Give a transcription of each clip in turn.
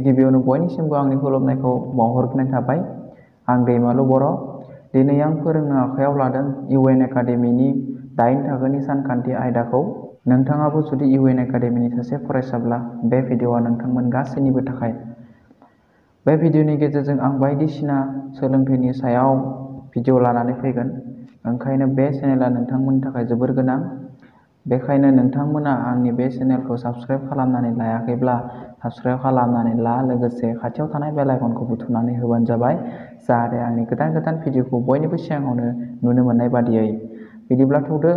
गिबियावनो बयनिसिमबो आंनि खुलुमनायखौ बावहरग्रोनाय थाबाय। आं दैमालु बर'। दिनै आं फोरोंनो आखायाव लादों UN एकाडेमिनि 8 थाखोनि सानखान्थि आयदाखौ। नोंथाङाबो जुदि UN एकाडेमिनि सासे फरायसाब्ला बे भिडिअ'आ नोंथांमोन गासैनिबो थाखाय। बे भिडिअ'नि गेजेरजों आं बायदिसिना सोलोंथाइनि सायाव भिडिअ' लानानै फैगोन। ओंखायनो बे चेनेला नोंथांमोननि थाखाय जोबोर गोनां। बेखायनो नोंथांमोना आंनि बे चेनेलखौ साबस्क्राइब खालामनानै लायाखैब्ला साबस्क्राइब खालामनानै ला, लोगोसे खाथियाव थानाय बेल आइकनखौ बुथुमनानै होबानो जाबाय, जाहाथे आंनि गोदान गोदान भिडिअ'खौ बयनिबो सिगाङावनो नुनो मोननाय बादियै। बिदिब्ला थौदो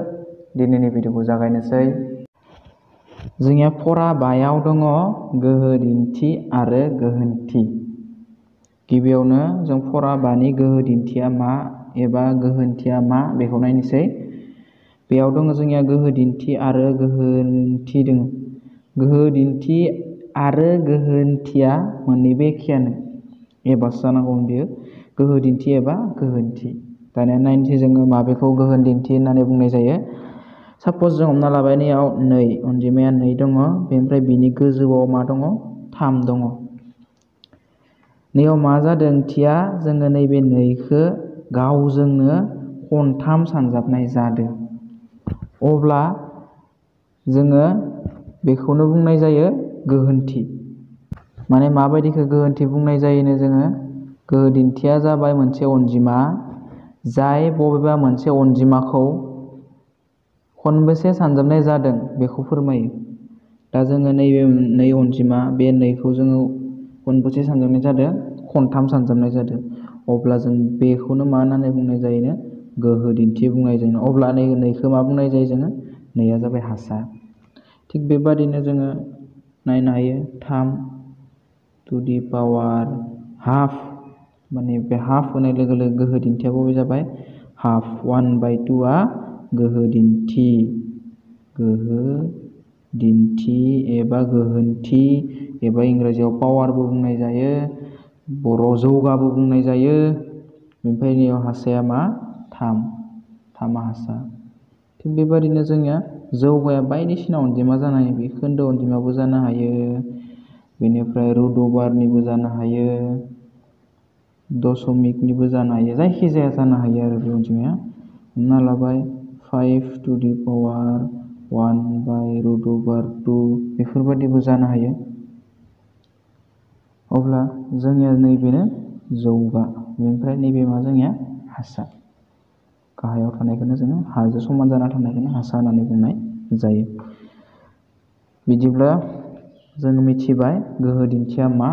दिनैनि भिडिअ'खौ जागायनोसै। जोंनिया फरा 5आव दङ गोहो दिन्थि आरो गोहोनथि। गिबियावनो जों फरा 5नि गोहो दिन्थिया मा एबा गोहोनथिया मा बेखौ नायनोसै। बेयाव दङ जोंनिया गोहो दिन्थि आरो गोहोनथि दङ। गोहो दिन्थि आरो गोहोनथिया मोननैबो एखेयानो एबासो जानांगौमोन बेयो, गोहो दिन्थि एबा गोहोनथि। दानिया नायनोसै जोङो माबेखौ गोहोन दिन्थि होननानै बुंनाय जायो। साप'ज जों हमना लाबाय नैयाव 2 अनजिमाया 2 दङ, बेनिफ्राय बिनि गोजौआव मा दङ 3 दङ। नैयाव मा जादों थिया जोङो नैबे 2खौ गावजोंनो खनथाम सानजाबनाय जादों। अब्ला जोङो बेखौनो बुंनाय जायो गोहोनथि। माने माबायदिखौ गोहोनथि बुंनाय जायोनो जोङो, गोहो दिन्थिया जाबाय मोनसे अनजिमा जाय बबेबा मोनसे अनजिमाखौ खनबेसे सानजाबनाय जादों बेखौ फोरमायो। दा जोङो नैबे 2 अनजिमा, बे 2खौ जोङो खनबेसे सानजाबनाय जादों, खनथाम सानजाबनाय जादों। अब्ला जों बेखौनो मा होननानै बुंनाय जायोनो, गोहो दिन्थि बुंनाय जायो। अब्ला नै 2खौ मा बुंनाय जायो जोङो, 2आ जाबाय हासा। थिग बेबादिनो जोङो नायनो हायो 3^½ माने बे हाफ होनाय लोगो लोगो गोहो दिन्थिया बबे जाबाय हाफ। 1/2आ गोहो दिन्थि। गोहो दिन्थि एबा गोहोनथि एबा इंराजियाव पावारबो बुंनाय जायो, बर' जौगाबो बुंनाय जायो। ओमफ्राय नैयाव हासाया मा 3आ हासा। थिग बेबादिनो जोंनिया जौगाया बायदिसिना अनजिमा जानो हायो। बे खोन्दो अनजिमाबो जानो हायो, बेनिफ्राय रुद'बारनिबो जानो हायो, दशमिकनिबो जानो हायो, जायखिजाया जानो हायो आरो बे अनजिमाया। हमना लाबाय 5^1/√2 बेफोरबादिबो जानो हायो। अब्ला जोंनिया नैबेनो जौगा, बेनिफ्राय नैबे मा जोंनिया हासा। गाहायाव थानायखौनो जोङो हाजों समान जाना थानायखौनो हासा होननानै बुंनाय जायो। बिदिब्ला जों मिथिबाय गोहो दिन्थिया मा।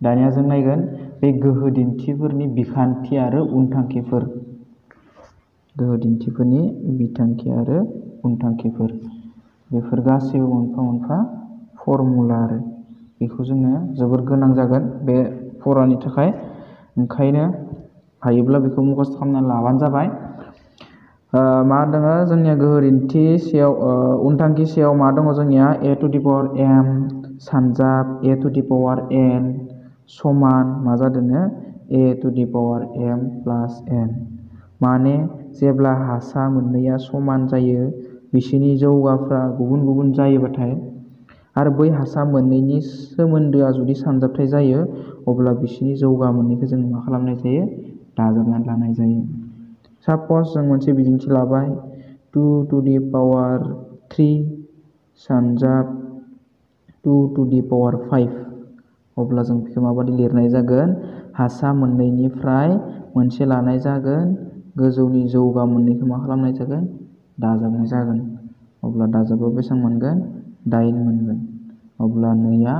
दानिया जों नायगोन बे गोहो दिन्थिफोरनि बिखान्थि आरो उनथांखिफोर। गोहो दिन्थिफोरनि बिथांखि आरो उनथांखिफोर, बेफोर गासैबो मोनफा मोनफा फर्मुला आरो बेखौ जोङो जोबोर गोनां जागोन बे फरानि थाखाय। ओंखायनो हायोब्ला बेखौ मुखस्थ' खालामनानै लाबानो जाबाय। मा दङ जोंनिया गोहो दिन्थि सेयाव उनथांखि सेयाव मा दङ जोंनिया a⁴m सानजाब a⁴n समान मा जादोंनो a⁴m + n। माने जेब्ला हासा मोननैया समान जायो, बिसोरनि जौगाफ्रा गुबुन गुबुन जायोबाथाय आरो बै हासा मोननैनि सोमोन्दोआ जुदि सानजाबथाय जायो, अब्ला बिसोरनि जौगा मोननैखौ जों मा खालामनाय जायो, दाजाबनानै लानाय जायो। साप'ज जों मोनसे बिदिन्थि लाबाय 2^3 सानजाब 2^5। अब्ला जों बेखौ माबादि लिरनाय जागोन, हासा मोननैनिफ्राय मोनसे लानाय जागोन, गोजौनि जौगा मोननैखौ मा खालामनाय जागोन, दाजाबनाय जागोन। अब्ला दाजाबाव बेसेबां मोनगोन, 8 मोनगोन। अब्ला 2आ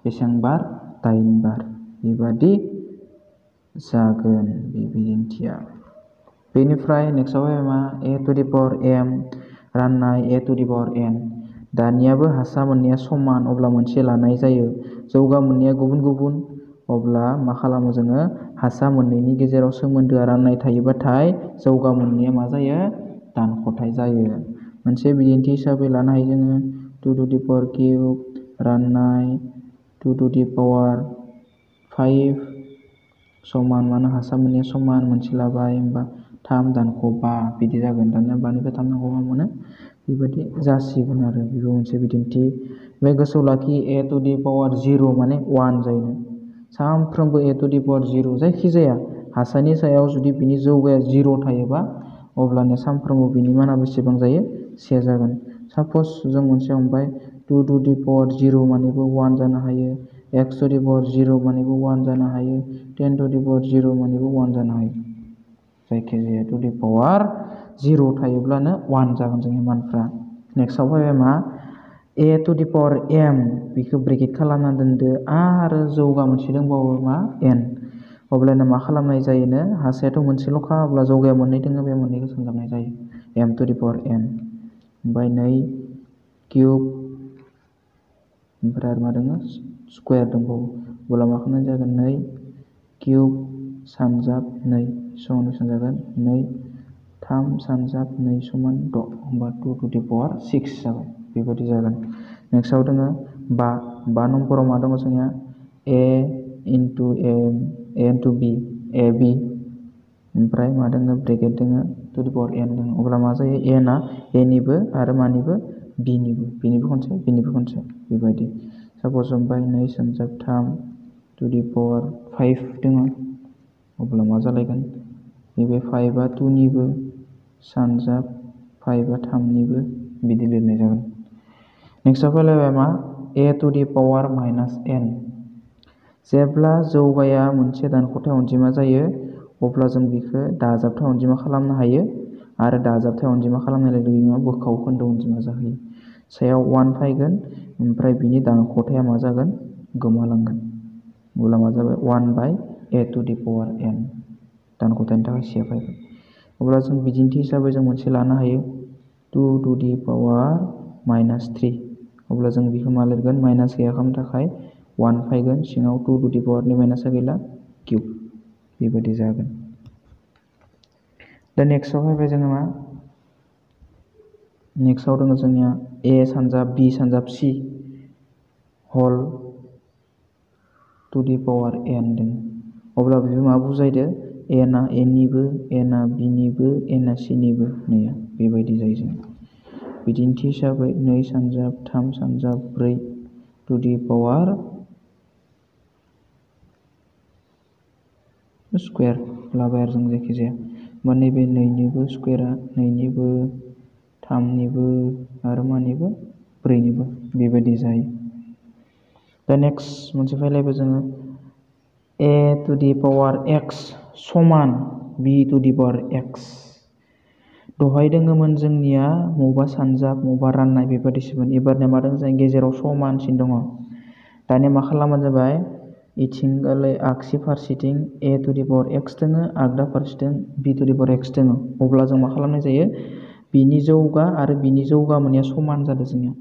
बेसेबां बार, 8 बार। बेबादि जागोन बे बिदिन्थिया। बेनिफ्राय नेक्स्टआव मा a⁴m राननाय a⁴n। दानियाबो हासा मोननैया समान, अब्ला मोनसे लानाय जायो, जौगा मोननैया गुबुन गुबुन। अब्ला मा खालामो जोङो, हासा मोननैनि गेजेराव सोमोन्दोआ राननाय थायोबाथाय जौगा मोननैया मा जायो, दानख'थाय जायो। मोनसे बिदिन्थि हिसाबै लानो हायो जोङो 2^3 राननाय 2^5 समान, मानो हासा मोननैया समान, मोनसे लाबाय होमबा 3-5 बिदि जागोन। दानिया 5निफ्राय 3 दानख'बा मोनो, बेबायदि जासिगोन आरो बेबो मोनसे बिदिन्थि। बे गोसोआव लाखि ए टु दि पावार 0 माने 1 जायो। सानफ्रोमबो ए टु दि पावार 0 जायखिजाया हासानि सायाव जुदि बिनि जौगाया 0 थायोबा अब्लानो सानफ्रोमबो बिनि माना बेसेबां जायो 1 जागोन। साप'ज जों मोनसे हमबाय 2 टु दि पावार 0 मानेबो 1 जानो हायो, x टु दि पावार 0 मानेबो 1 जानो हायो, 10 टु दि पावार 0 मानेबो 1 जानो हायो। जायखिजाया टु दि पावार 0 थायोब्लानो 1 जागोन जोंनि मानफ्रा। नेक्स्टआव फैबाय मा ए टु दि पावार m बेखौ ब्रेकेट खालामना दोनदो आरो जौगा मोनसे दंबावो मा n। अब्लानो मा खालामनाय जायोनो हासायाथ' मोनसेल'खा अब्ला जौगाया मोननै दङ बे मोननैखौ सोंजाबनाय जायो m two the power n। ओमफ्राय 2 किउब ओमफ्राय आरो मा दङ स्कुवेर दंबावो। अब्ला मा खालामनाय जागोन 2 किउब सानजाब 2 समान बेसेबां जागोन 2 3 सानजाब 2 समान 6 होमबा 2 टु दि पावार 6 जाबाय बेबायदि जागोन। नेक्स्टआव दङ 5 नम्बराव मा दङ जोंनिया a इनटु b ab ओमफ्राय मा दङ ब्रेकेट दङ टु दि पावार n दङ। अब्ला मा जायो a ना a निबो आरो मानिबो बिनिबो खनसे बिनिबो खनसे बेबायदि। साप'ज ओमफ्राय 2 सानजाब 3 टु दि पावार 5 दङ। अब्ला मा जालायगोन नैबे 5 आ 2 निबो सानजाब 5 आ 3 निबो बिदि लिरनाय जागोन। नेक्स्टआव फैलायबाय मा a to the power minus n। जेब्ला जौगाया मोनसे दानख'थाय अनजिमा जायो अब्ला जों बेखौ दाजाबथाय अनजिमा खालामनो हायो आरो दाजाबथाय अनजिमा खालामनाय लोगो लोगो बोखाव खोन्दो अनजिमा जाहैयो। सायाव 1 फैगोन ओमफ्राय बिनि दानख'थाया मा जागोन गोमालांगोन। अब्ला मा जाबाय 1/a two the power n दानख'थायनि थाखाय c फैगोन। अब्ला जों बिदिन्थि हिसाबै जों मोनसे लानो हायो 2 टु दि पावार माइनास 3। अब्ला जों बेखौ मा लिरगोन माइनास गैया खालामनो थाखाय 1 फैगोन सिङाव 2 टु दि पावारनि माइनासआ गैला किउब बेबायदि जागोन। दा नेक्स्टआव फैबाय जोङो मा नेक्स्टआव दङ जोंनिया a सानजाब b सानजाब c हल टु दि पावार n दङ। अब्ला बेबो मा बुजायदो a ना a निबो a ना b निबो a ना c निबो नैया बेबायदि जायो जों। बिदिन्थि हिसाबै 2 सानजाब 3 सानजाब 4 टु दि पावार स्कुवेर लाबाय आरो जों जायखिजाया होमबा नैबे 2 निबो स्कुवेरा 2 निबो 3 निबो आरो मानिबो 4 निबो बेबायदि जायो। दा नेक्स्ट मोनसे फैलायबाय जोङो a to the power x समान b two the power x। दहाय दङमोन जोंनिया मबा सानजाब मबा राननाय बेबायदिसोमोन। एबारनिया मा दङ जों गेजेराव समानसिन दङ। दानिया मा खालामबानो जाबाय इथिंगालै आगसि फारसेथिं a to the power x दङ आगदा फारसेथिं b two the power x दङ। अब्ला जों मा खालामनाय जायो बिनि जौगा आरो बिनि जौगा मोनैया समान जादों जोंनिया।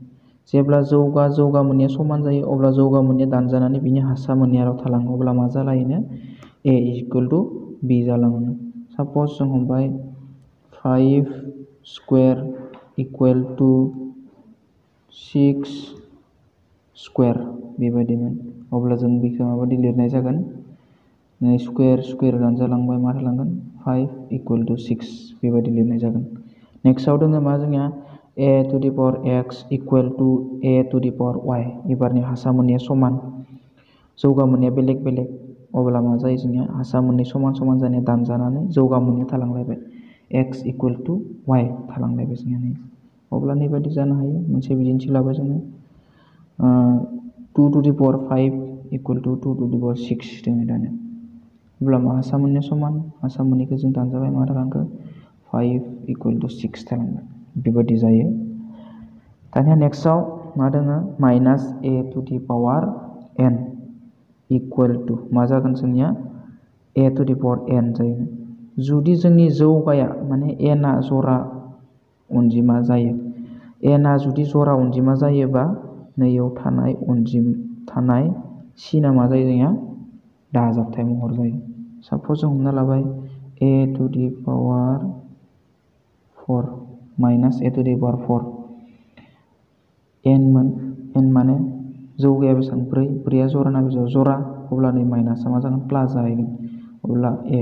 जेब्ला जौगा मोनैया समान जायो अब्ला जौगा मोनैया दानजानानै बिनि हासा मोनैयाल' थालाङो। अब्ला मा जालायोनो a इकुवेल टु b जालाङो। साप'ज जों हमबाय 5 स्कुवेर इकुवेल टु 6 स्कुवेर बेबायदिमोन। अब्ला जों बेखौ माबायदि लिरनाय जागोन स्कुवेर दानजालांबाय मा थालांगोन 5 इकुवेल टु 6 बेबायदि लिरनाय जागोन। नेक्स्टआव दङ मा जोंनिया a to the power x equal to a to the power y। एबारनि हासा मोनैया समान जौगा मोनैया बेलेग बेलेग। अब्ला मा जायो जोंनिया हासा मोननै समान समान जानाया दानजानानै जौगा मोनैया थालांलायबाय x इकुवेल टु y थालांलायबाय जोंनिया। अब्ला नैबायदि जानो हायो मोनसे बिदिन्थि लाबाय जोङो 2 to the power 5 equal to 2 to the power 6 दङ दानिया। अब्ला मा हासा मोनैया समान हासा मोनैखौ जों दानजाबाय मा थालांखो 5 इकुवेल टु 6 थालांबाय बेबायदि जायो। दानिया नेक्स्टआव मा दङ minus a to the power n equal to मा जागोन जोंनिया a to the power n जायो। जुदि जोंनि जौगाया माने n आ जरा अनजिमा जायो n आ जुदि जरा अनजिमा जायोबा नैयाव थानाय सिना मा जायो जोंनिया दाजाबथाय महर जायो। साप'ज जों हमना लाबाय a to the power 4 minus a to the power 4 n माने जौगाया बेसेबां 4 जरा ना बेसेबां जरा। अब्ला नै माइनासआ मा जागोन प्लास जाहैगोन। अब्ला a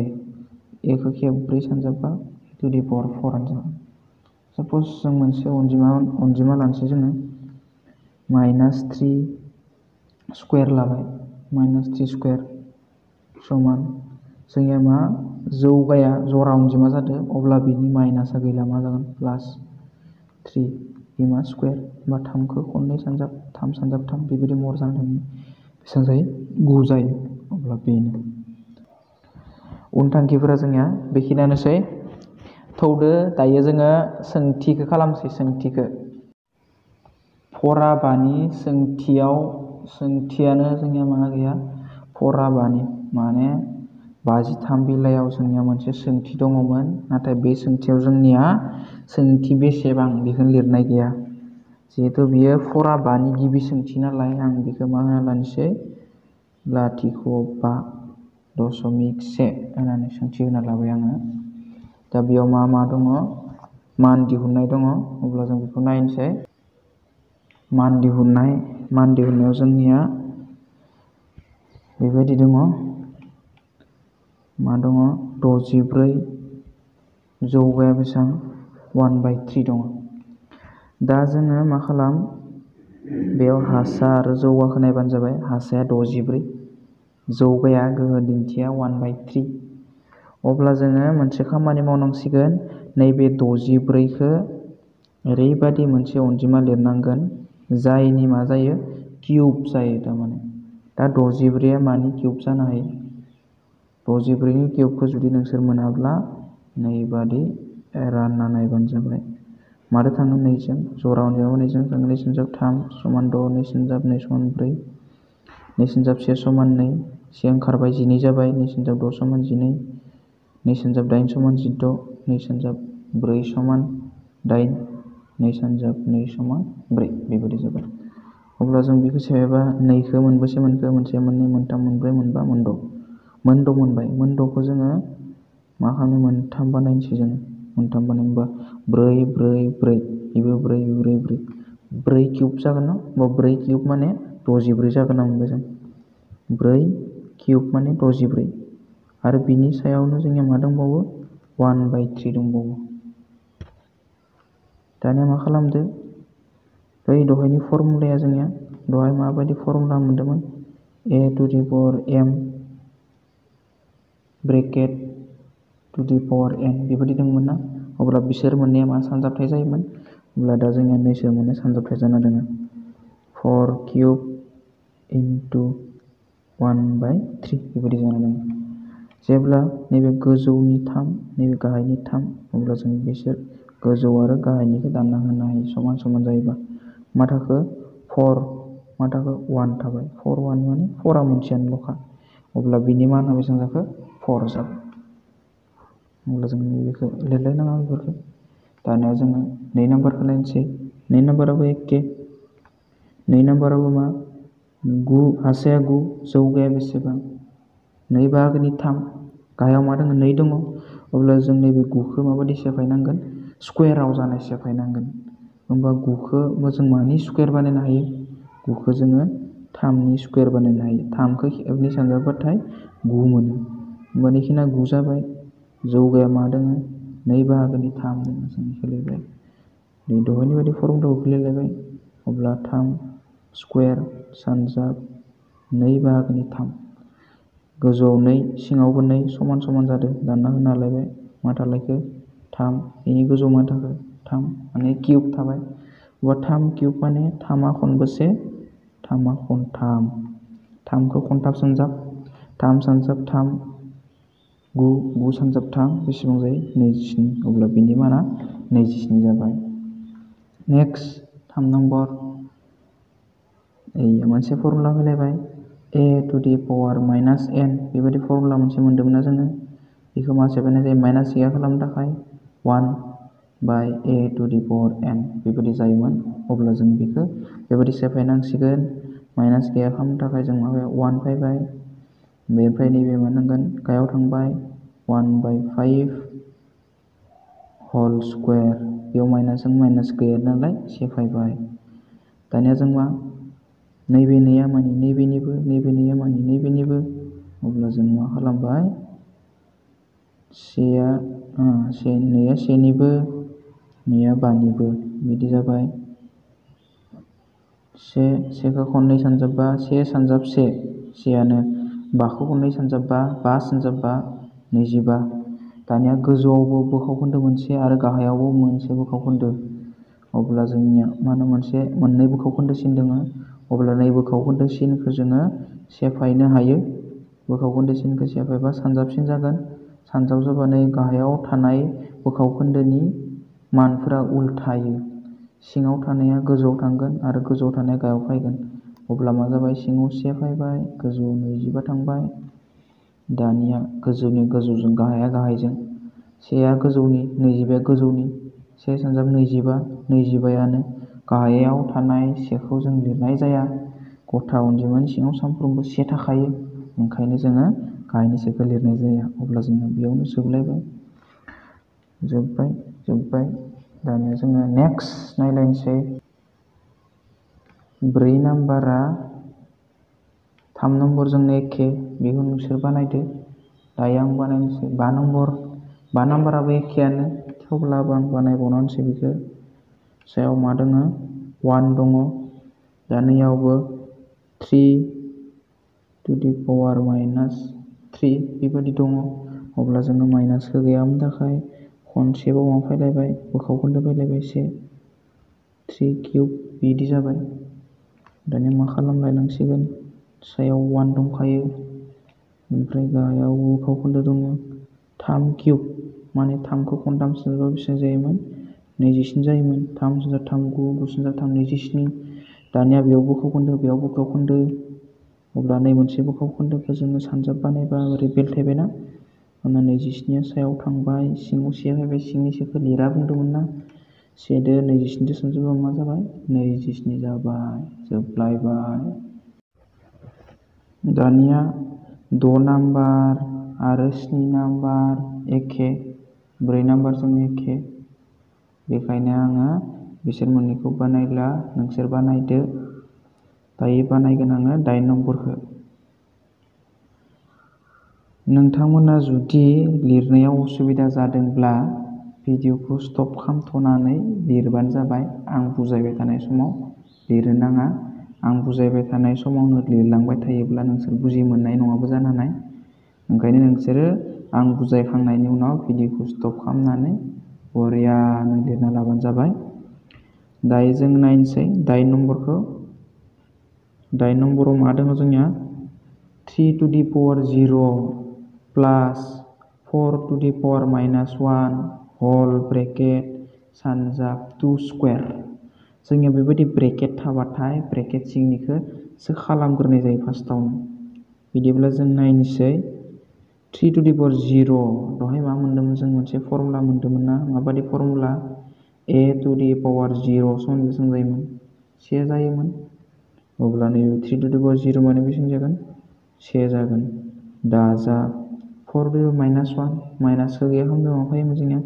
खौ खेब 4 सानजाबा a टु दि पावार 4 आनो जागोन। साप'ज जों मोनसे अनजिमा लानोसै जोङो -3 स्कुवेर लाबाय, -3 स्कुवेर समान जोंनिया मा जौगाया जरा अनजिमा जादों, अब्ला बिनि माइनासआ गैला मा जागोन +3 मा स्कुवेर बा 3खौ खननै सानजाब 3 सानजाब 3 बेबायदि महर जानो थाङो बेसेबां जायो 9 जायो। अब्ला बेनो उनथांखिफोरा जोंनिया बेखिनियानोसै। थौदो दायो जोङो सोंथिखौ खालामसै। सोंथिखौ फरा 5नि सोंथियानो जोंनिया मा गैया फरा 5नि माने 53 बिलाइयाव जोंनिया मोनसे सोंथि दङमोन, नाथाय बे सोंथियाव जोंनिया सोंथि बेसेबां बेखौ लिरनाय गैया। जिहेथु बियो फरा 5नि गिबि सोंथि नालाय आं बेखौ मा होना लानोसै 0.5.1 होननानै सोंथि होना लाबाय आङो। दा बेयाव मा दङ मान दिहुननाय दङ, अब्ला जों बेखौ नायनोसै। मान दिहुननायाव जोंनिया बेबायदि दङ मा दङ 64 जौगाया बेसेबां 1/3 दङ। दा जोङो मा खालाम बेयाव हासा आरो जौगाखौ नायबानो जाबाय। हासाया 64 जौगाया गोहो दिन्थिया 1/3। अब्ला जोङो मोनसे खामानि मावनांसिगोन, नैबे 64खौ ओरैबायदि मोनसे अनजिमा लिरनांगोन जायनि मा जायो किउब जायो। थारमाने दा 64आ मानि किउब जानो हायो? 64नि किउबखौ जुदि नोंसोर मोनाब्ला नैबादि रानना नायबानो जाबाय। मारै थाङो 2जों जरा अनजिमायाव 2जों थाङो 2 सानजाब 3 समान 6 2 सानजाब 2 समान 4 2 सानजाब 1 समान 2 से ओंखारबाय 12 जाबाय 2 सानजाब 6 समान 12 2 सानजाब 8 समान 16 2 सानजाब 4 समान 8 2 सानजाब 2 समान 4 बेबायदि जाबाय। अब्ला जों बेखौ सेबायबा 2खौ मोनबेसे मोनखो 1 2 3 4 5 6 मोनबाय। 6खौ जोङो मा खालामो 3 बानायनोसै जोङो 3 बानायनोबा 4 4 4 बेबो 4 4 4 4 किउब जागोन ना? 4 किउब माने 64 जागोन ना मोनबाय जों 4 किउब माने 64 आरो बिनि सायावनो जोंनिया मा दंबावो 1/3 दंबावो। दानिया मा खालामदो बै दहायनि फर्मुलाया जोंनिया दहाय माबायदि फर्मुला मोन्दोंमोन a⁴m ब्रेकेट n बेबायदि दंमोन ना? अब्ला बिसोर मोननैया मा सानजाबथाय जायोमोन? अब्ला दा जोंनिया नैसोर मोननै सानजाबथाय जाना दङ 4 किउब * 1/3 बेबायदि जाना दङ। जेब्ला नैबे गोजौनि 3 नैबे गाहायनि 3 अब्ला जों बिसोर गोजौ आरो गाहायनिखौ दानना होनो हायो समान समान जायोबा मा थाखो 4 मा थाखो 1 थाबाय 4 1 माने 4आ मोनसेयानोल'खा। अब्ला बिनि माना बेसेबां जाखो 4 जाबाय। अब्ला जों बेखौ लिरलायनाङा बेफोरखौ। दानिया जोङो 2 नाम्बारखौ नायनोसै। 2 नाम्बाराबो एखे 2 नाम्बारावबो मा 9 हासाया 9 जौगाया बेसेबां 2/3 गाहायाव मा दङ 2 दङ। अब्ला जों नैबे 9खौ माबायदि सेफायनांगोन स्कुवेराव जानाय सेफायनांगोन। होमबा 9खौ जों मानि स्कुवेर बानायनो हायो 9खौ जोङो 3नि स्कुवेर बानायनो हायो। 3खौ खेबनै सानजाबबाथाय 9 मोनो। होमबा बेखिनिया 9 जाबाय। जौगाया मा दङ 2/3 दङ। जों बेखौ लिरबाय दहायनि बायदि फर्मुलाखौ लिरलायबाय। अब्ला 3 स्कुवेर सानजाब 2/3 गोजौआव 2 सिङावबो 2 समान समान जादों दानना होना लायबाय मा थालायखो 3 बेनि गोजौआव मा थाखो 3 माने किउब थाबाय। अब्ला 3 किउब माने 3आ खनबेसे 3आ खनथाम 3खौ खनथाम सानजाब 3 सानजाब 3 9 सानजाब 3 बेसेबां जायो 27। अब्ला बिनि माना 27 जाबाय। नेक्स्ट 3 नम्बर मोनसे फर्मुला फैलायबाय a⁻n बेबायदि फर्मुला मोनसे मोन्दोंमोन ना जोङो। बेखौ मा सेफायनाय जायो माइनास गैया खालामनो थाखाय 1/a⁻n बेबायदि जायोमोन। अब्ला जों बेखौ बेबायदि सेफायनांसिगोन। माइनास गैया खालामनो थाखाय जों माबाया 1 फैबाय। बेनिफ्राय नैबे मा नांगोन गाहायाव थांबाय 1/5 होल स्कुवेर बेयाव माइनासजों माइनास गैया नालाय सेफायबाय। दानिया जों मा नैबे 2आ मानि नैबेनिबो नैबे 2आ मानि नैबेनिबो। अब्ला जों मा खालामबाय 2आ 1निबो 2आ 5निबो बिदि जाबाय। सेखौ खननै सानजाबबा 1 सानजाब 1 सेयानो 5खौ खननै सानजाबबा 5 सानजाब 5 25 दानिया गोजौआवबो बोखावखोन्दो मोनसे आरो गाहायावबो मोनसे बोखावखोन्दो अब्ला जोंनिया मोननै बोखावखोन्दो सिन दङ अब्ला नै बोखावखोन्दो सिनखौ जोङो सेफायनो हायो बोखावखोन्दो सिनखौ सेफायबा सानजाबसिन जागोन सानजाब जाबा नै गाहायाव थानाय बोखावखोन्दोनि मानफोरा उल्थायो सिङाव थानाया गोजौआव थांगोन आरो गोजौआव थानाया गाहायाव फैगोन अब्ला मा जाबाय सिङाव 1 फैबाय गोजौआव 25 थांबाय दानिया गोजौजों गाहाया गाहायजों 1आ गोजौनि 25आ गोजौनि 1 सानजाब 25यानो गाहायाव थानाय 1खौ जों लिरनाय जाया गथा अनजिमानि सिङाव सानफ्रोमबो 1 थाखायो ओंखायनो जोङो गाहायनि 1खौ लिरनाय जाया अब्ला जोङो बेयावनो जोब्बाय दानिया जोङो नेक्स्ट नायलायनोसै 4 नाम्बारा 3 नम्बरजोंनो एखे बेखौ नोंसोर बानायदो दायो आं बानायनोसै 5 नाम्बाराबो एखेयानो थेवब्लाबो आं बानायबावनानैसै बेखौ सायाव मा दङ 1 दङ दा नैयावबो 3 टु दि पावार -3 बेबायदि दङ अब्ला जोङो माइनासखौ गैयामोन थाखाय खनसेबाव मा फैलायबाय बोखावखोन्दो फैलायबाय 1 3 किउब बिदि जाबाय दानिया मा खालामलायनांसिगोन सायाव 1 दंखायो ओमफ्राय गाहायाव बोखावखोन्दो दङ 3 किउब माने 3खौ खनथाम सोजाबा बेसेबां जायोमोन 27 जायोमोन 3 × 3 9 9 × 3 27 दानिया बेयाव बोखावखोन्दो अब्ला नै मोनसे बोखावखोन्दोखौ जोङो सानजाब बानायबा ओरै बेलथायबायना होमबा 27आ सायाव थांबाय सिङाव 1 फैबाय सिंनि 1खौ लिरा बुंदोंमोन ना 1 दो 27 दो सानजाबा मा जाबाय 27 जाबाय जोबलायबाय दानिया 6 नाम्बार आरो 7 नाम्बार एखे 4 नाम्बारजों एखे बेखायनो आङो बिसोर मोननैखौ बानायला नोंसोर बानायदो दायो बानायगोन आङो 8 नम्बरखौ नोंथांमोना जुदि लिरनायाव उसुबिदा जादोंब्ला भिडिअखौ स्टप खालामथ'नानै लिरबानो जाबाय आं बुजायबाय थानाय समाव लिरनो नाङा आं बुजायबाय थानाय समावनो लिरलांबाय थायोब्ला नोंसोर बुजि मोननाय नङाबो जानो हानाय ओंखायनो नोंसोरो आं बुजायखांनायनि उनाव भिडिअखौ स्टप खालामनानै बरियानो लिरना लाबानो जाबाय दायो जों नायनोसै 8 नम्बरखौ 8 नम्बराव मा दङ जोंनिया 3 to the power 0 plus 4 to the power -1 whole bracket सानजाब 2 स्क्वायर जोंनिया बेबायदि ब्रेकेट थाबाथाय ब्रेकेट सिंनिखौसो खालामग्रोनाय जायो फार्स्टआवनो बिदिब्ला जों नायनोसै 3 टु दि पावार 0 दहाय मा मोन्दोंमोन जों मोनसे फर्मुला मोन्दोंमोन ना माबायदि formula a to the power 0 समान बेसेबां जायोमोन 1 जायोमोन अब्ला नैबे 3 टु दि पावार 0 माने बेसेबां जागोन 1 जागोन दाजाब 4 टु दि पावार -1 माइनासखौ गैया खालामदों मा फैयोमोन जोंनिया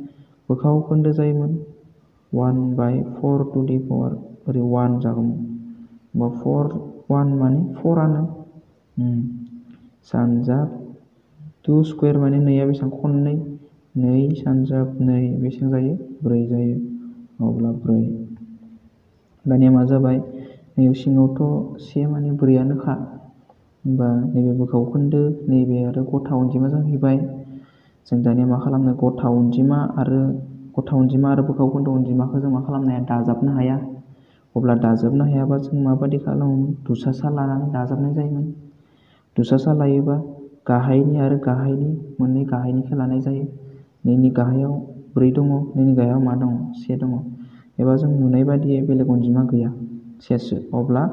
बोखावखोन्दो जायोमोन 1/4 टु दि पावार ओरै 1 जागौमोन होमबा 1 माने 4आनो सानजाब 2 स्क्वायर माने 2आ बेसेबां खननै 2 सानजाब 2 बेसेबां जायो 4 जायो अब्ला 4 दानिया मा जाबाय नैबे सिङावथ' 1 माने 4आनोखा होमबा नैबे बोखावखोन्दो नैबे आरो गथा अनजिमा जाहैबाय जों दानिया मा खालामनो गथा अनजिमा आरो बोखावखोन्दो अनजिमाखौ जों मा खालामनो हाया दाजाबनो हाया अब्ला दाजाबनो हायाबा जों माबायदि खालामोमोन दुसासा लानानै दाजाबनाय जायोमोन दुसासा लायोबा गाहायनि आरो गाहायनि मोननै गाहायनिखौ लानाय जायो नैनि गाहायाव 4 दङ नैनि गाहायाव मा दङ 1 दङ एबा जों नुनाय बादियै बेलेग अनजिमा गैया 1सो अब्ला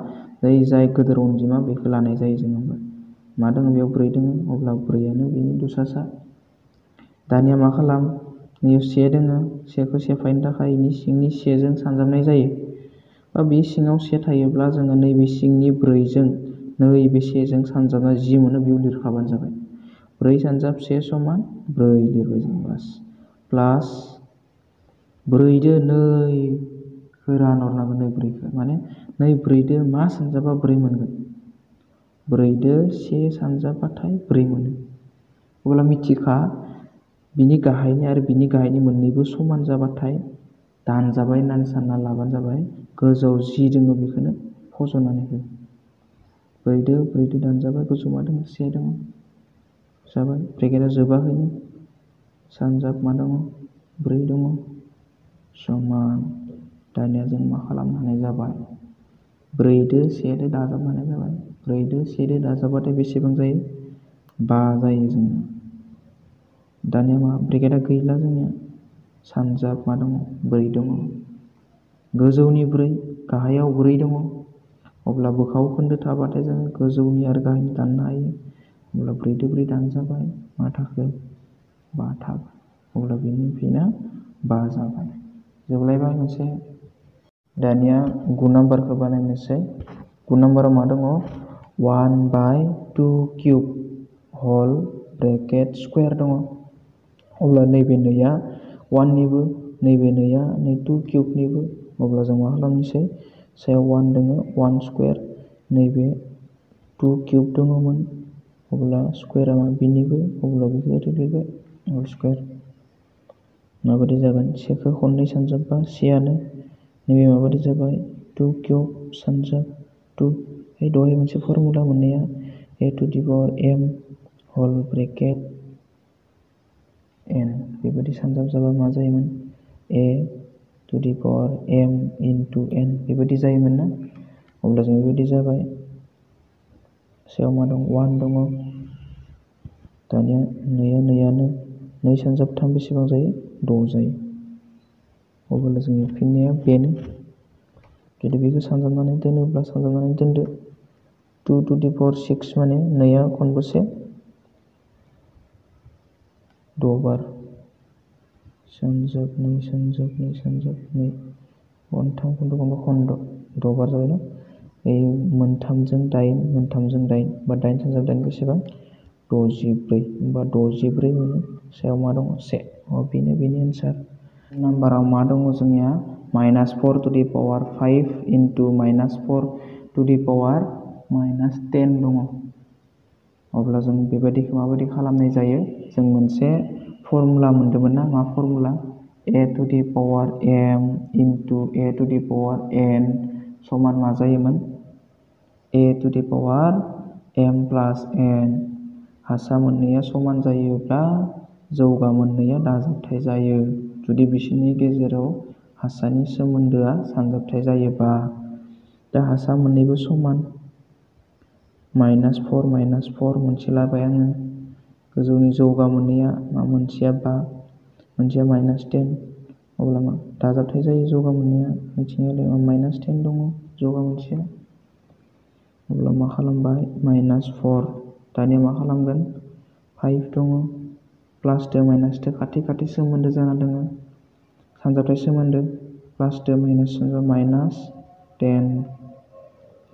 जाय गोदोर अनजिमा बेखौ लानाय जायो जोङो मा दङ बेयाव 4 दङ अब्ला 4आनो बेनि दुसासा दानिया मा खालाम नैयाव 1 दङ 1खौ सेफायनो थाखाय बेनि सिंनि 1जों सानजाबनाय जायो बा बे सिङाव 1 थायोब्ला जोङो नैबे सिंनि 4जों नैबे 1जों सानजाबना जि मोनो बेयाव लिरखाबानो जाबाय 4 सानजाब 1 समान 4 लिरबाय जों बास प्लास 4 दो 2खौ रानहरनांगोन 4खौ माने 4 दो मा सानजाबा 4 मोनगोन 4 दो 1 सानजाबाथाय 4 मोनो अब्ला मिथिखा बिनि गाहायनि आरो बिनि गाहायनि मोननैबो समान जाबाथाय दानजाबाय होननानै सानना लाबानो जाबाय गोजौआव जि दङ बेखौनो फज'नानै हो। ब्रैदो दानजाबाय, गोजौ मा दङ? से दङ। जाबाय, ब्रेकेटआ जोबाखैनो। सानजाब मा दङ? 4 दङ। समान। दानिया जों मा खालामनो हानाय जाबाय? 4दो 1दो दाजाबनो हानाय जाबाय। 4दो 1दो दाजाबबाथाय बेसेबां जायो? 5 जायो जोंनिया। दानिया मा? ब्रेकेटआ गैला जोंनिया। सानजाब मा दङ? 4 दङ। गोजौनि 4, गाहायाव 4 दङ। अब्ला बोखाव खोन्दो थाबाथाय जोङो गोजौनि आरो गाहायनि दाननो हायो। अब्ला 4दो 4 दानजाबाय, मा थाखो? 5 थाबाय। अब्ला बेनि फिनआ 5 जाबाय। जोबलायबाय मोनसे। दानिया 9 नाम्बारखौ बानायनोसै। 9 नाम्बाराव मा दङ? 1/2 किउब हल ब्रेकेट स्कुवेर दङ। अब्ला नैबे नैया 1निबो, नैबे नैया 2 किउबनिबो। अब्ला जों मा खालामनोसै? सायाव 1 दङ, 1 स्कुवेर, नैबे 2 किउब दङमोन। अब्ला स्कुवेरा मा? बिनिबो। अब्ला बेखौ ओरै लिरबाय, हल स्कुवेर। माबायदि जागोन? सेखौ खननै सानजाबबा सेयानो। नैबे माबायदि जाबाय? 2 किउब सानजाब 2। दहाय मोनसे फर्मुला मोननाया a⁴m हल ब्रेकेट n। बेबायदि सानजाब जाबा मा जायोमोन? a⁴m इनटु n बेबायदि जायोमोन ना? अब्ला जों बेबायदि जाबाय। सायाव मा दं? 1 दङ। दानिया नैयानो 2 सानजाब 3 बेसेबां जायो? 6 जायो। अब्ला जोंनि फिननाया बेनो। जुदि बेखौ सानजाबनानै दोनोब्ला सानजाबनानै दोनदो। 2⁶ माने नैया खनबेसे? 6 बार। सानजाब 2 सानजाब 2 सानजाब 2 खनथाम खनद' 6 बार जाबाय ना? मोनथामजों 8 मोनथामजों 8 बा 8 सानजाब 8 बेसेबां? 64। होमबा 64 मोनो। सायाव मा दङ? 1। बेनो बेनि एन्सार। नाम्बाराव मा दङ जोंनिया? -4⁵ इनटु -4⁻10 दङ। अब्ला जों बेबायदिखौ माबायदि खालामनाय जायो? जों मोनसे फर्मुला मोन्दोंमोन ना? मा फर्मुला? a⁴m इनटु a⁴n समान मा जायोमोन? a⁴m प्लास n। हासा मोननैया समान जायोब्ला जौगा मोननैया दाजाबथाय जायो। जुदि बिसोरनि गेजेराव हासानि सोमोन्दोआ सानजाबथाय जायोबा। दा हासा मोननैबो समान। -4 मोनसे लाबाय आङो। गोजौनि जौगा मोननैया मा? मोनसेया 5, मोनसेया -10। अब्ला मा? दाजाबथाय जायो जौगा मोननैया। मिथिंगायारि -10 दङ जौगा मोनसेया। अब्ला मा खालामबाय? -4। दानिया मा खालामगोन? 5 दङ। प्लासदो माइनासदो खाथि खाथि सोमोन्दो जाना दङ। सानजाबथाय सोमोन्दो। प्लासदो माइनासजों -10।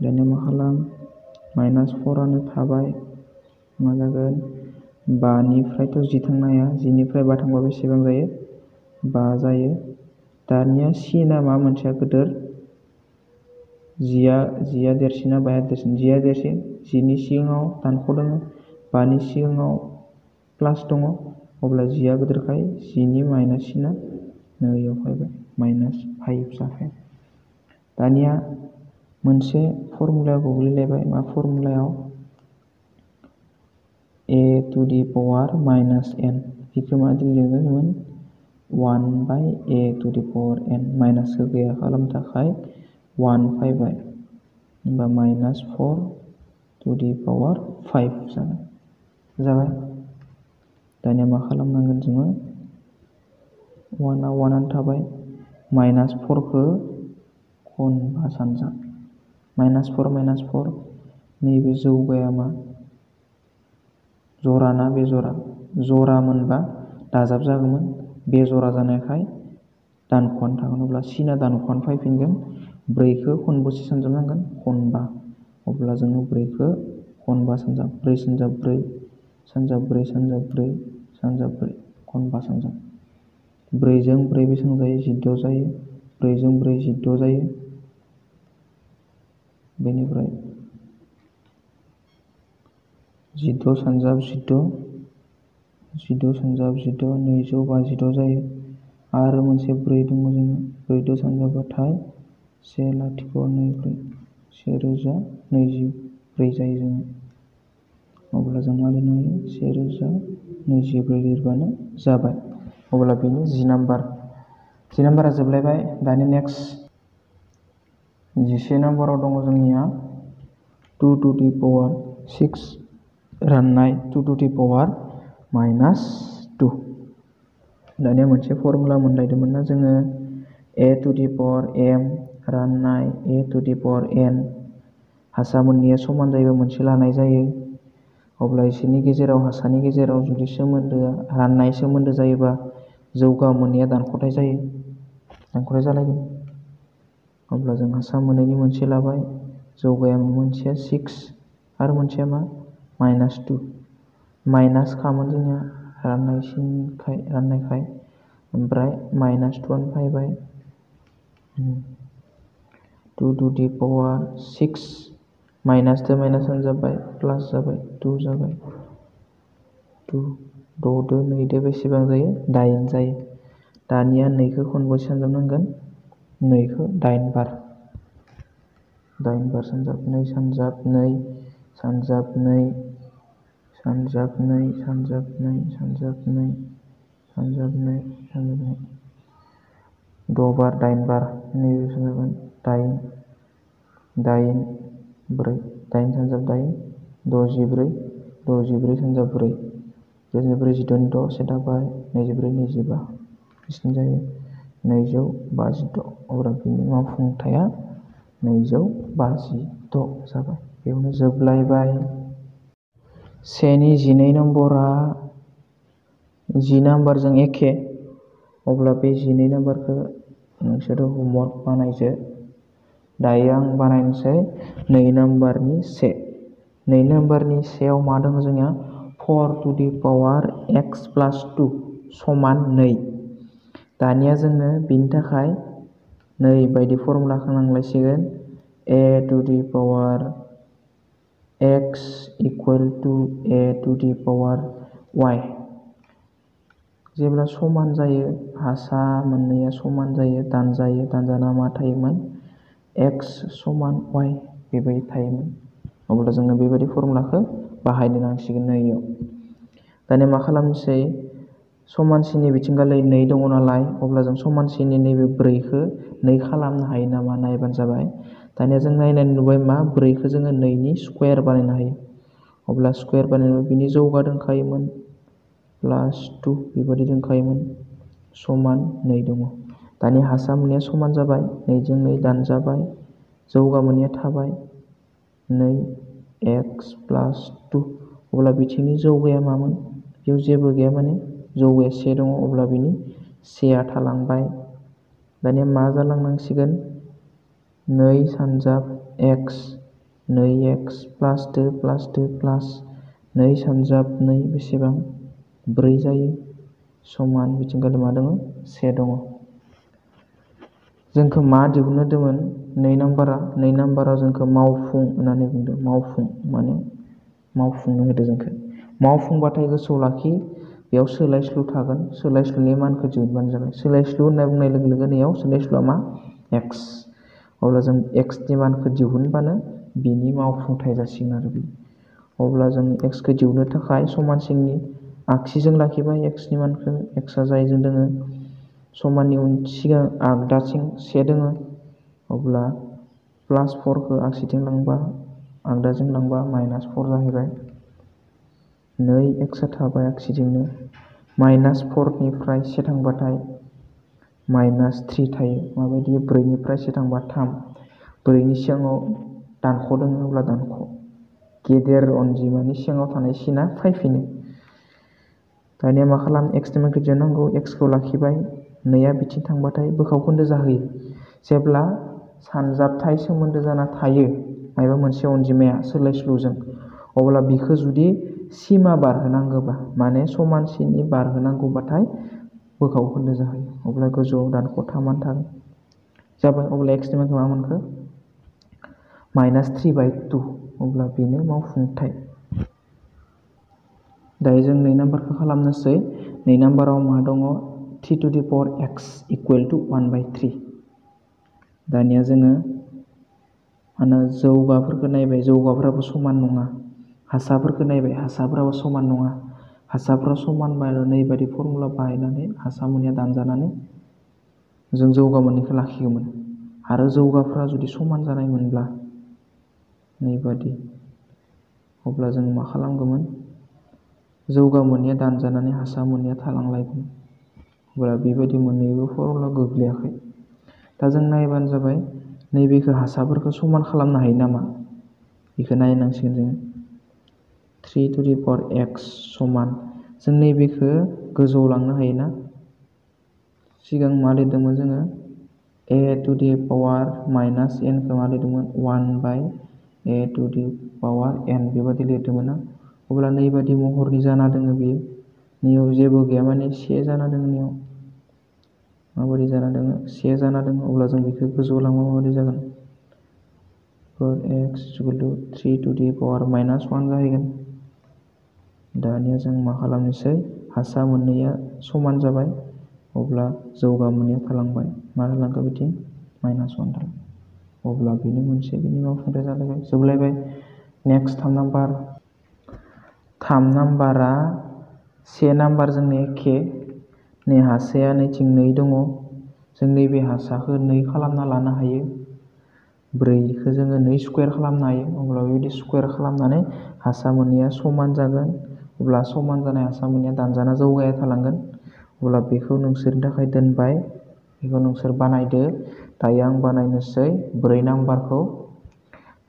दानिया मा खालाम? -4आनो थाबाय। मा जागोन? 5निफ्रायथ' 10 थांनो हाया। 10निफ्राय 5 थांबा बेसेबां जायो? 5 जायो। दानिया सिना मा मोनसेया गिदिर? 10आ देरसिन ना 5आ देरसिन? 10आ देरसिन। 10नि सिगाङाव दानख' दङ। 5नि सिगाङाव प्लास दङ। अब्ला 10आ गिदिरखाय 10नि माइनास सिना नैयाव फैबाय। -5 जाबाय। दानिया मोनसे फर्मुलायाव गोग्लैलायबाय। मा फर्मुलायाव? a⁴ बेखौ माबायदि लिरगोन? 1/a⁴n माइनासखौ गैया खालामनो थाखाय 1 फैबाय। होमबा -4⁵ जाबाय। दानिया मा खालामनांगोन जोङो? 1आनो थाबाय। -4खौ खनबा सानजाब। -4 नैबे जौगाया मा? जरा ना बेजरा? जरा मोनबा दाजाब जागौमोन। बेजरा जानायखाय दानख'आनो थागोन। अब्ला सिना दानख'आनो फैफिनगोन। 4खौ खनबेसे सानजाबनांगोन? खनबा। अब्ला जोङो 4खौ खनबा सानजाब। 4 सानजाब 4 सानजाब 4 सानजाब 4 सानजाब 4 खनबा सानजाब। 4जों 4 बेसेबां जायो? 16 जायो। 4जों 4 16 जायो। बेनिफ्राय 16 सानजाब 16 सानजाब 16 256 जायो। आरो मोनसे 4 दङ जोङो। 4दो सानजाबबाथाय 1,024 1024 जायो जोङो। अब्ला जों मा लिरनो हायो 1024 लिरबानो जाबाय। अब्ला बेनो 10 नाम्बार। 10 नाम्बारा जोबलायबाय। दानि नेक्स्ट 11 नाम्बाराव दङ जोंनिया 2 टू द पावर 6 राननाय 2 टू द पावर -2। दानिया मोनसे फर्मुला मोनलायदोंमोन ना जोङो a to the power m राननाय a to the power n हासा मोननैया समान जायोबा मोनसे लानाय जायो। अब्ला इसोरनि गेजेराव हासानि गेजेराव जुदि सोमोन्दोआ राननाय सोमोन्दो जायोबा जौगा मोननैया दानख'थाय जायो, दानख'थाय जालायगोन। अब्ला जों हासा मोननैनि मोनसे लाबाय, जौगाया मोनसेया 6 आरो मोनसेया मा -2 माइनास खामोन जोंनिया राननायखाय ओमफ्राय -2 फैबाय 2 टू द पावर 6 माइनासजों माइनासानो जाबाय प्लास जाबाय 2 जाबाय 2 6दो 2दो बेसेबां जायो 8 जायो। दानिया 2खौ खनबेसे सानजाबनांगोन 2खौ 8 बार सानजाब 2 सानजाब 2 सानजाब 2 सानजाब 2 सानजाब 2 सानजाब 2 सानजाब 2 सानजाब 2 6 बार 8 बार नैबे सानजाबगोन 8 8 4 8 सानजाब 8 64 64 सानजाब 4 4 जिद'नि 6 से थाबाय 24 25 बिसिनि जायो 256। अब्ला बिनि मावफुंथाया 256 जाबाय। बेयावनो जोबलायबाय। 1 नि 12 नम्बरा 10 नाम्बारजों एखे। अब्ला बे 12 नाम्बारखौ नोंसोरो हमवर्क बानायदो। दायो आं बानायनोसै 2 नाम्बारनि 1। 2 नाम्बारनि 1आव मा दङ जोंनिया 4 टू द पावर x प्लास 2 समान 2। दानिया जोङो बिनि थाखाय नै बायदि फर्मुलाखौ नांलायसिगोन a to the power x equal to a to the power y। जेब्ला समान जायो हासा मोननैया समान जायो दानजाना मा थायोमोन x समान y बेबायदि थायोमोन। अब्ला जोङो बेबायदि फर्मुलाखौ बाहायनो नांसिगोन नैयाव। दानिया मा खालामनोसै समानसिनि बिथिंगालै 2 दङ नालाय अब्ला जों समानसिनि नैबे 4खौ 2 खालामनो हायो नामा नायबानो जाबाय। दानिया जों नायनानै नुबाय मा 4खौ जोङो 2नि स्कुवेर बानायनो हायो। अब्ला स्कुवेर बानायनायाव बिनि जौगा दंखायोमोन +2 बेबायदि दंखायोमोन समान 2 दङ। दानि हासा मोननैया समान जाबाय 2 जों 2 दानजाबाय जौगा मोननैया थाबाय 2x प्लास 2। अब्ला बिथिंनि जौगाया मामोन बेयाव जेबो गैया माने जौगाया 1 दङ अब्ला बिनि 1आ थालांबाय। दानिया मा जालांनांसिगोन 2 सानजाब x 2x प्लास 2 प्लास 2 प्लास 2 सानजाब 2 बेसेबां 4 जायो समान बिथिंगालि मा दङ 1 दङ। जोंखौ मा दिहुननो होदोंमोन 2 नाम्बाराव जोंखौ मावफुं होननानै बुंदों। मावफुं माने मावफुंनो होदों जोंखौ। मावफुंबाथाय गोसोआव लाखि बेयाव सोलायस्लु थागोन। सोलायस्लुनि मानखौ दिहुनबानो जाबाय। सोलायस्लु होनना बुंनाय लोगो लोगो नैयाव सोलायस्लुआ मा x। अब्ला जों xनि मानखौ दिहुनबानो बिनि मावफुंथाय जासिगोन आरो बि। अब्ला जों xखौ दिहुननो थाखाय समानसिननि आगसिजों लाखिबाय xनि मानखौ xआ जायजों दोङो समाननि सिगां आगदाथिं 1 दोङो। अब्ला +4खौ आगसिथिं लांबा आगदाजों लांबा -4 जाहैबाय 2xआ थाबाय आगसिथिंनो -4निफ्राय 1 थांबाथाय -3 थायो। माबायदि 4निफ्राय 1 थांबा 3 4नि सिगाङाव दानख'दों अब्ला दानख' गेदेर अनजिमानि सिगाङाव थानाय सिना फैफिनो। दानिया मा खालाम xनि मानखौ दिहुननांगौ xखौ लाखिबाय 2आ बिथिं थांबाथाय बोखावखोन्दो जाहोयो। जेब्ला सानजाबथाय सोमोन्दो जाना थायो मायबा मोनसे अनजिमाया सोलायस्लुजों अब्ला बिखौ जुदि सिमा बारहोनांगौबा माने समानसिनि बारहोनांगौबाथाय बोखावखोन्दो जाहोयो। अब्ला गोजौआव दानख' 3आनो थागोन जाबाय। अब्ला xनि मानखौ मा मोनखो -3/2। अब्ला बेनो मावफुंथाय। दायो जों 2 नाम्बारखौ खालामनोसै। 2 नाम्बाराव मा दङ 3 to the power x equal to 1/3। दानिया जोङो जौगाफोरखौ नायबाय, जौगाफोराबो समान नङा। हासाफोरखौ नायबाय, हासाफोराबो समान नङा। हासाफोरा समानबाल' नैबादि फर्मुला बाहायनानै हासा मोननैया दानजानानै जों जौगा मोननैखौ लाखिगौमोन। आरो जौगाफोरा जुदि समान जानायमोनब्ला नैबादि, अब्ला जों मा खालामगौमोन? जौगा मोननैया दानजानानै हासा मोननैया थालांलायगोन। अब्ला बेबायदि मोननैबो फर्मुला गोग्लैयाखै। दा जों नायबानो जाबाय नैबेखौ हासाफोरखौ समान खालामनो हायो नामा? बेखौ नायनांसिगोन जोङो। 3x समान जों नैबेखौ गोजौआव लांनो हायोना? सिगां मा लिरदोंमोन जोङो? a⁻n खौ मा लिरदोंमोन? 1/a⁻n बेबादि लिरदोंमोन ना? अब्ला नैबादि महरनि जाना दोङो बेयो। नैयाव जेबो गैया माने से जाना दोङो नैयाव। माबायदि जाना दोङो? से जाना दोङो। अब्ला जों बेखौ गोजौआव लांबा माबायदि जागोन? x = 3⁻⁻1 जाहैगोन। दानिया जों मा खालामनोसै? हासा मोननैया समान जाबाय। अब्ला जौगा मोननैया थालांबाय। मा थालांखो बिथिं? -1 थालांबाय। अब्ला बेनि मोनसे बेनि मावफुंथाय जालायबाय, जोबलायबाय। Next 3 number. 3 नाम्बारा 1 नाम्बारजोंनो एखे। नै हासाया नैथिं 2 दङ। जों नैबे हासाखौ 2 खालामना लानो हायो। 4खौ जोङो 2 स्कुवेर खालामनो हायो। अब्ला बेबायदि स्कुवेर खालामनानै हासा मोननैया समान जागोन। अब्ला समान जानाय हासा मोननैया दानजाना जौगाया थालांगोन। अब्ला बेखौ नोंसोरनि थाखाय दोनबाय। बेखौ नोंसोर बानायदो। दायो आं बानायनोसै 4 नाम्बारखौ।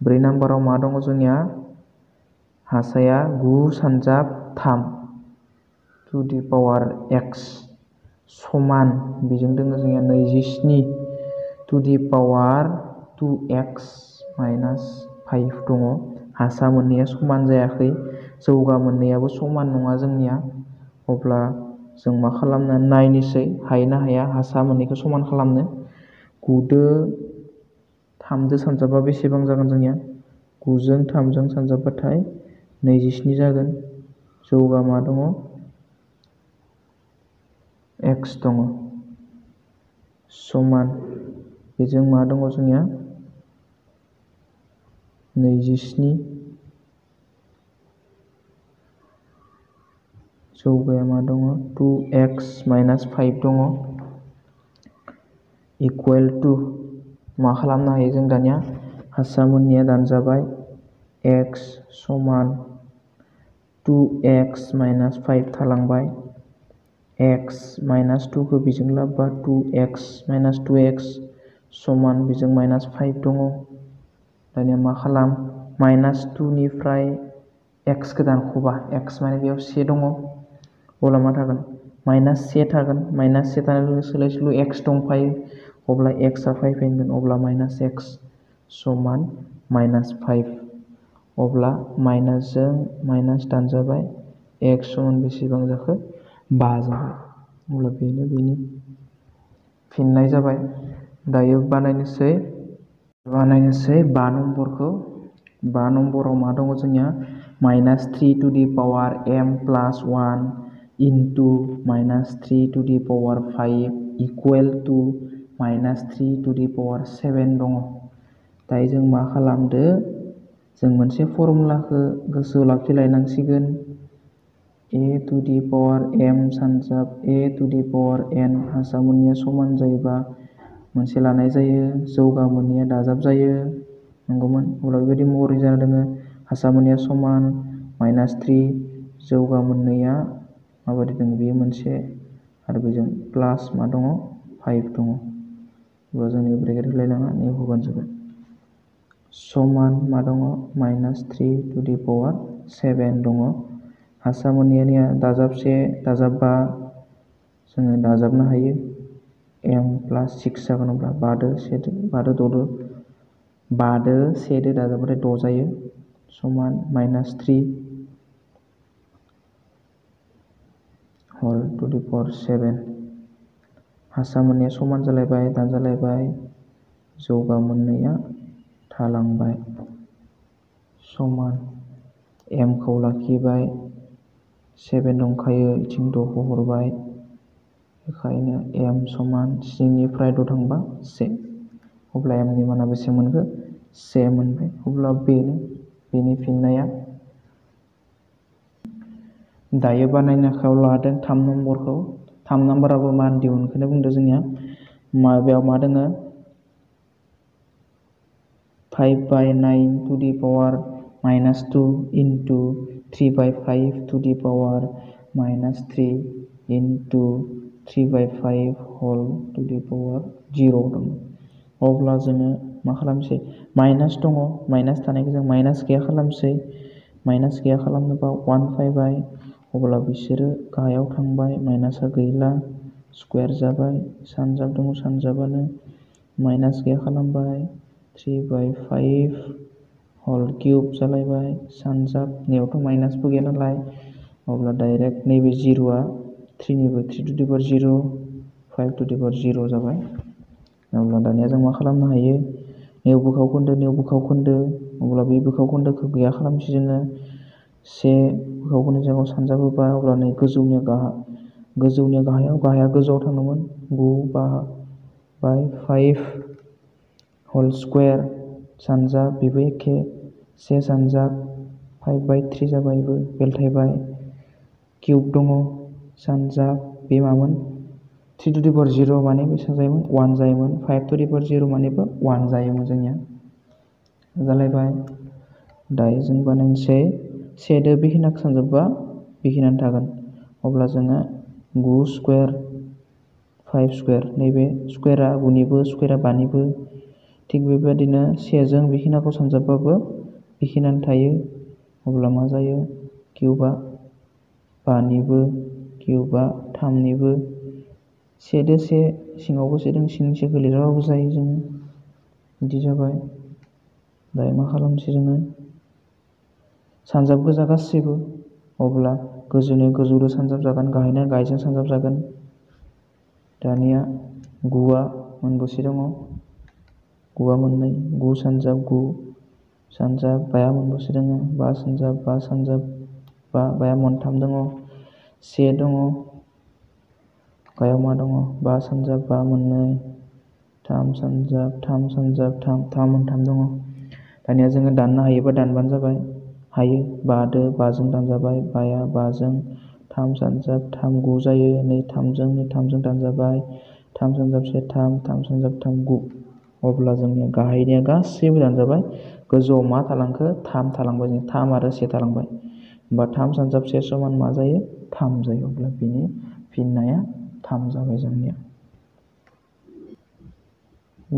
4 नाम्बाराव मा दङ जोंनिया? हासाया 9⁻³ समान बेजों दङ जोंनिया 27⁻2x - 5 दङ। हासा मोननैया समान जायाखै। जौगा मोननैयाबो समान नङा जोंनिया। अब्ला जों मा खालामनो नायनोसै हायो ना हाया हासा मोननैखौ समान खालामनो। 9दो 3दो सानजाबा बेसेबां जागोन जोंनिया? 9जों 3जों सानजाबाथाय 27 जागोन। जौगा मा दङ? x दङ। समान बेजों मा दङ जोंनिया? 27। जौगाया मा दङ? 2x - 5 दङ। इकुवेल टु मा खालामनो हायो जों दानिया? हासा मोननैया दानजाबाय। x समान 2x - 5 थालांबाय। x - 2खौ बेजों लाबोबा 2x - 2x समान बेजों -5 दङ। दानिया मा खालाम? -2 निफ्राय x खौ दानख'बा x माने बेयाव 1 दङ। अब्ला मा थागोन? -1 थागोन। -1 थानाय सोलाय सोल' x दंफायो। अब्ला x आ फैफिनगोन। अब्ला -x समान -5। अब्ला माइनासजों माइनास दानजाबाय। x समान बेसेबां जाखो? 5 जाबाय। अब्ला बेनो बेनि फिननाय जाबाय। दायो बानायनोसै 5 नम्बरखौ। 5 नम्बराव मा दङ जोंनिया? -3m+1 इनटु -3⁵ इकुवेल टु -3⁷ दङ। दायो जों मा खालामदो? जों मोनसे फर्मुलाखौ गोसोआव लाखिलायनांसिगोन। a⁻m सानजाब a⁻n हासा मोननैया समान जायोबा मोनसे लानाय जायो। जौगा मोननैया दाजाब जायो। नंगौमोन? अब्ला बेबायदि महरै जाना दोङो। हासा मोननैया समान -3, जौगा मोननैया माबायदि दङ बेयो मोनसे आरो बेजों प्लास मा दङ? 5 दङ। अब्ला जोंनि ब्रेकेट होलायनाङा, नैयाव होबानो जाबाय। समान मा दङ? -3⁷ दङ। हासा मोननैया दाजाबसे दाजाबबा जोङो दाजाबनो हायो। m + 6 जागोन। अब्ला 5दो 1दो 5दो 1दो दाजाबबाथाय 6 जायो। समान -3⁷ हासा मोननैया समान जालायबाय, दानजालायबाय। जौगा मोननैया थालांबाय। समान m खौ लाखिबाय। 7 दंखायो, इथिं 6खौ हरबाय। बेखायनो m समान 7 निफ्राय 6 थांबा 1। अब्ला m नि माना बेसे मोनखो? से मोनबाय। अब्ला बेनि फिननाया। दायो बानायनो आखायाव लादों 3 नम्बरखौ। 3 नम्बराबो मान दिहुनखौनो बुंदों जोंनिया। बेयाव मा दोङो 5/9 into 3/5 3 into 3/5 whole 0 दं। अब्ला जोङो मा खालामसै माइनास दङ, माइनास थानायखौ जों माइनास गैया खालामसै। माइनास गैया खालामनोबा 1 फैबाय। अब्ला बिसोरो गाहायाव थांबाय, माइनासआ गैला, स्कुवेर जाबाय। सानजाब दङ, सानजाबानो माइनास गैया खालामबाय 3/5 होल किउब जालायबाय। सानजाबनियावथ' माइनासबो गैया नालाय, अब्ला डाइरेक्ट नैबे 0आ 3 0 5 0 जाबाय। अब्ला दानिया जों मा खालामनो हायो नेव बोखावखोन्दो। अब्ला बे बोखावखोन्दोखौ गैया खालामसै जोङो। 1 बोखावखोन्दो जायगायाव सानजाब होबाय। अब्ला नै गोजौनिया गाहायाव, गाहाया गोजौआव थाङोमोन 9/5 होल स्कुवेर। सानजाब बेबो एखे 1 सानजाब 5/3 जाबायबो बेलथायबाय। किउब दङ सानजाब, बे मामोन 3 माने बेसेबां जायोमोन 1 जायोमोन। 5 मानेबो 1 जायोमोन जोंनिया जालायबाय। दायो जों बानायनोसै 1दो बेखिनिखौ सानजाबबा बेखिनियानो थागोन। अब्ला जोङो 9 स्कुवेर 5 स्कुवेर, नैबे स्कुवेरा 9निबो स्कुवेरा 5निबो। थिग बेबायदिनो 1जों बेखिनिखौ सानजाबबाबो बेखिनियानो थायो। अब्ला मा जायो किउबा 5निबो, किउबा 3निबो। 1दो 1 सिङावबो 1 दं, सिंनि 1 लिराबाबो जायो जोङो। बिदि जाबाय। दायो मा खालामसै जोङो सानजाब गोजा गासैबो। अब्ला गोजौनि गोजौजों सानजाब जागोन, गाहायना गाहायजों सानजाब जागोन। दानिया 9आ मोनबेसे दङ 9आ मोननै, 9 सानजाब 9 सानजाब 5आ मोनबेसे दङ 5 सानजाब 5 सानजाब 5आ मोनथाम दङ। 1 दङ, गाहायाव मा दङ 5 सानजाब 5 मोननै, 3 सानजाब 3 सानजाब 3 मोनथाम दङ। दानिया जोङो दाननो हायोबा दानबानो जाबाय। हायो 5दो 5जों दानजाबाय। 5आ 5जों 3 सानजाब 3 9 जायो। नै 3जों दानजाबाय। 3 सानजाब 1 3 3 सानजाब 3 9। अब्ला जोंनिया गाहायनिया गासैबो दानजाबाय। गोजौआव मा थालांखो 3 थालांबाय, जों 3 आरो 1 थालांबाय। होमबा 3 सानजाब 1 समान मा जायो 3 जायो। अब्ला बिनि फिननाया 3 जाबाय जोंनिया।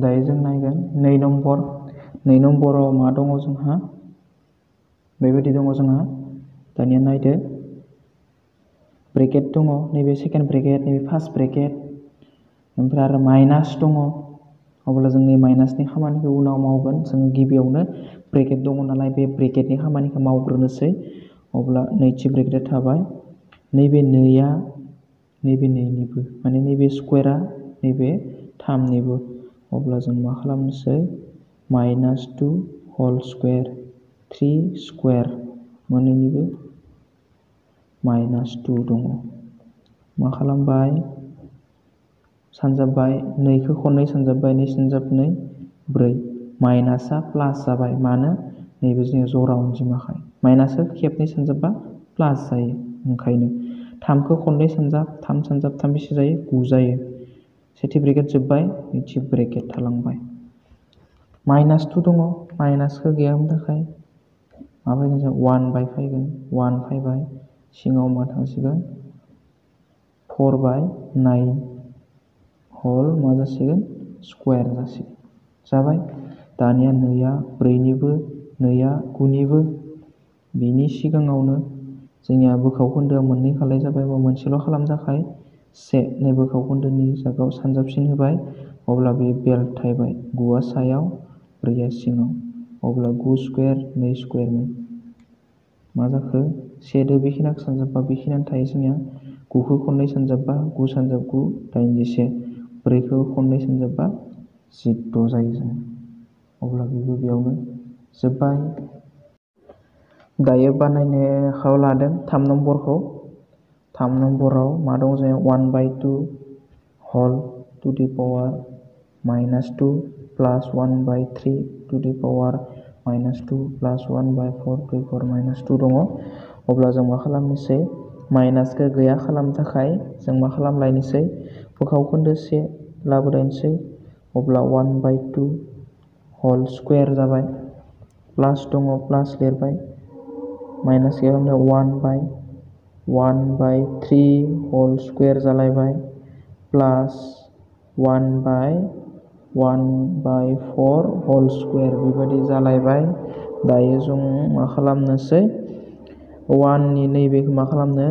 दायो जों नायगोन 2 नम्बर। 2 नम्बराव मा दङ जोंहा बेबायदि दङ जोंहा। दानिया नायदो ब्रेकेट दङ, नैबे सेकेन्ड ब्रेकेट, नैबे फार्स्ट ब्रेकेट, ओमफ्राय आरो माइनास दङ। अब्ला जोंनि माइनासनि खामानिखौ उनाव मावगोन। जोङो गिबियावनो ब्रेकेट दङ नालाय बे ब्रेकेटनि खामानिखौ मावग्रोनोसै। अब्ला नैथि ब्रेकेटा थाबाय। नैबे नैया नैबे नैनिबो, माने नैबे स्कुवेरा नैबे 3निबो। अब्ला जों मा खालामनोसै -2 होल स्कुवेर 3 स्कुवेर मोननैनिबो -2 दङ। मा खालामबाय सानजाबबाय, 2खौ खननै सानजाबबाय, 2 सानजाब 2 4। माइनासआ प्लास जाबाय, मानो नैबे जोंनि जरा अनजिमाखाय। माइनासखौ खेबनै सानजाबबा प्लास जायो, ओंखायनो 3खौ खननै सानजाब 3 सानजाब 3 बेसे जायो 9 जायो। सेथि ब्रेकेट जोब्बाय, नैथि ब्रेकेट थालांबाय। -2 दङ, माइनासखौ गैयानि थाखाय मा फैगोन जों 1 फैगोन, 1 फैबाय। सिङाव मा थांसिगोन 4/9 होल मा जासिगोन स्कुवेर जासिगोन। जाबाय। दानिया नैया 4निबो, नैया 9निबो। बिनि सिगाङावनो जोंनिया बोखावखोन्दोआ मोननै खालाय जाबाय, बा मोनसेल' खालामनो थाखाय 1 नै बोखावखोन्दोनि जायगायाव सानजाबसिन होबाय। अब्ला बे बेलथायबाय, 9आ सायाव 4आ सिङाव। अब्ला 9 स्कुवेर 2 स्कुवेरमोन। मा जाखो 1दो बेखिनिखौ सानजाबबा बेखिनियानो थायो जोंनिया। 9खौ खननै सानजाबबा 9 सानजाब 9 81। 4खौ खननै सानजाबबा 16 जायो जों। अब्ला बेबो बेयावनो जोब्बाय। दायो बानायनो आखायाव लादों 3 नम्बरखौ। 3 नम्बराव मा दं जोंहा 1/2 whole -2 plus 1/3 to the power -2 plus 1/4 to the power -2 दङ। अब्ला जों मा खालामनोसै माइनासखौ गैया खालामनो थाखाय जों मा खालामलायनोसै बोखावखोन्दो 1 लाबोलायनोसै। अब्ला 1/2 होल स्कुवेर जाबाय। प्लास दङ प्लास लिरबाय माइनास गैया खालामनो 1/3 होल स्कुवेर जालायबाय प्लास 1/4 होल स्कुवेर बेबायदि जालायबाय। दायो जों मा खालामनोसै 1नि नैबेखौ मा खालामनो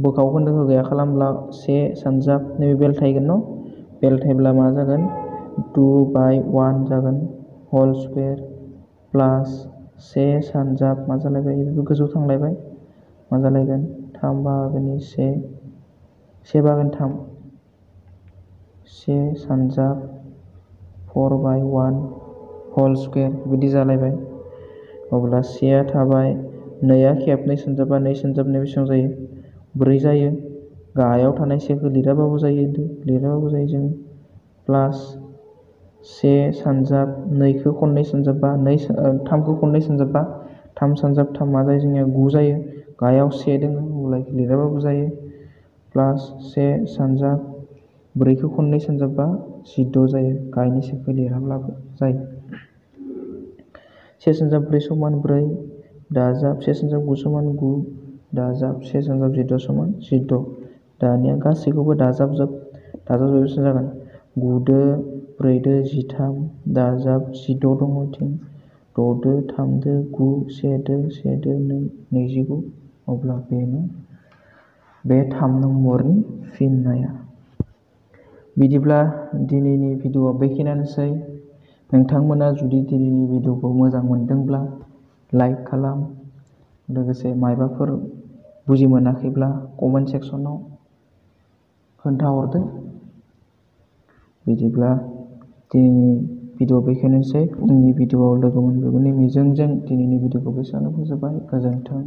बोखावखोन्दोखौ गैया खालामब्ला 1 सानजाब नैबे बेलथायगोन न' बेलथायब्ला मा जागोन 2/1 जागोन होल स्कुवेर प्लास 1 सानजाब मा जालायबाय बेबो गोजौ थांलायबाय मा जालायगोन 3/1 1/3 1 सानजाब 4/1 होल स्कुवेर बिदि जालायबाय। अब्ला 1 थाबाय 2आ खेब 2 सानजाबा 2 सानजाब बेसेबां जायो 4 जायो। गाहायाव थानाय 1खौ लिराबाबो जायो जों प्लास 1 सानजाब 2खौ खननै सानजाबबा 3खौ खननै सानजाबबा 3 सानजाब 3 मा जायो जोंनिया 9 जायो। गाहायाव 1 दङ अब्ला लिराबाबो जायो प्लास 1 सानजाब 4खौ खननै सानजाबबा 16 जायो। गाहायनि 1खौ लिराब्लाबो जायो। 1 सानजाब 4 समान 4 दाजाब 1 सानजाब 9 समान 9 दाजाब 1 सानजाब 16 समान 16। दानिया गासैखौबो दाजाबजोब बेसेबां जागोन 9 4 13 दाजाब 16 दङ बिथिं 6 3 9 1 1 2 29। अब्ला बेनो बे 3 नम्बरनि फिननाया। बिदिब्ला दिनैनि भिडिअ'आ बेखिनियानोसै। नोंथांमोना जुदि दिनैनि भिडिअ'खौ मोजां मोनदोंब्ला लाइक खालाम, लोगोसे मायबाफोर बुजि मोनाखैब्ला कमेन्ट सेक्सनाव खोन्थाहरदो। बिदिब्ला दिनैनि भिडिअ बेखिनियानोसै। उननि भिडिअ'आव लोगो मोनगोननि मिजिंजों दिनैनि भिडिअ'खौ बेसेबांनो फोजोबबाय। गोजोन्थों।